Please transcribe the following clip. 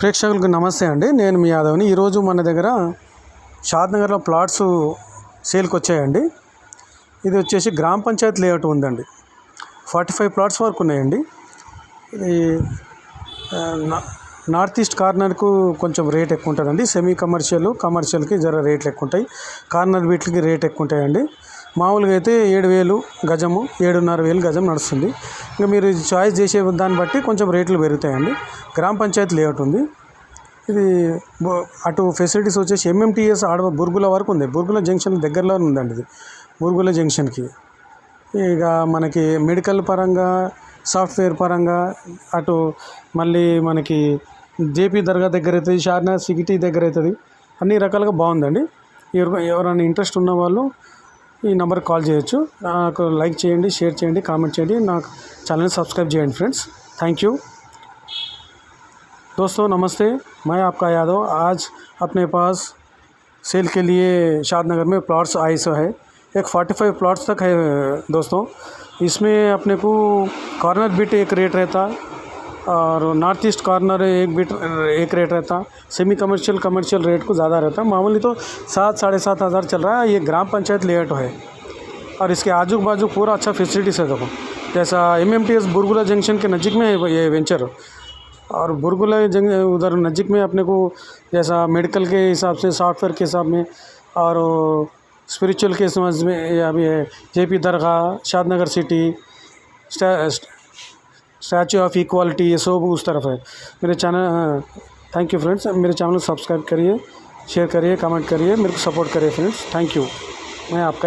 ప్రేక్షకులకు నమస్తే అండి. నేను మీ యాదవ్ని. ఈరోజు మన దగ్గర షాద్నగర్లో ప్లాట్స్ సేల్కి వచ్చాయండి. ఇది వచ్చేసి గ్రామ పంచాయతీ లేఅవుట్ ఉందండి. 45 ప్లాట్స్ వరకు ఉన్నాయండి. ఇది నార్త్ ఈస్ట్ కార్నర్కు కొంచెం రేట్ ఎక్కువ ఉంటుందండి. సెమీ కమర్షియల్కి జర రేట్లు ఎక్కువ ఉంటాయి. కార్నర్ వీటికి రేట్ ఎక్కువ ఉంటాయండి. మామూలుగా అయితే 7,000 గజము, 7,500 గజం నడుస్తుంది. ఇంకా మీరు చాయిస్ చేసే దాన్ని బట్టి కొంచెం రేట్లు పెరుగుతాయండి. గ్రామ పంచాయతీ లేఅవుట్ ఉంది. ఇది అటు ఫెసిలిటీస్ వచ్చేసి ఎంఎంటీఎస్ బుర్గుల వరకు ఉంది. బుర్గుల జంక్షన్ దగ్గరలో ఉందండి. ఇది బుర్గుల జంక్షన్కి ఇక మనకి మెడికల్ పరంగా, సాఫ్ట్వేర్ పరంగా, అటు మళ్ళీ మనకి జేపీ దర్గా దగ్గర అవుతుంది, షార్నాథ్ సిటీ దగ్గర అవుతుంది. అన్ని రకాలుగా బాగుందండి. ఎవరైనా ఇంట్రెస్ట్ ఉన్న వాళ్ళు ఈ నెంబర్కి కాల్ చేయొచ్చు. నాకు లైక్ చేయండి, షేర్ చేయండి, కామెంట్ చేయండి. నాకు ఛానల్ सब्सक्राइब చేయండి ఫ్రెండ్స్. थैंक यू दोस्तों, नमस्ते। मैं आपका यादव आज अपने पास सेल के लिए शादनगर में प्लॉट्स आए सो है। एक 45 प्लॉट्स तक है दोस्तों। इसमें अपने को कॉर्नर बिट एक रेट रहता और नॉर्थ ईस्ट कॉर्नर एक बिट एक रेट रहता। सेमी कमर्शियल रेट को ज़्यादा रहता। मामूली तो 7-7.5 हज़ार चल रहा है। ये ग्राम पंचायत लेआउट है और इसके आजू बाजू पूरा अच्छा फैसिलिटीज़ है। देखो जैसा एमएमटीएस बुरगुला जंक्शन के नज़दीक में है ये वेंचर, और बुरगुला उधर नज़दीक में अपने को जैसा मेडिकल के हिसाब से, सॉफ्टवेयर के हिसाब में और स्पिरिचुअल के समझ में अभी है JP Dargah, Shadnagar city, statue of equality, ये सब उस तरफ है। मेरे चैनल थैंक यू फ्रेंड्स। मेरे चैनल को सब्सक्राइब करिए, शेयर करिए, कमेंट करिए, मेरे को सपोर्ट करिए फ्रेंड्स। Thank you. मैं आपका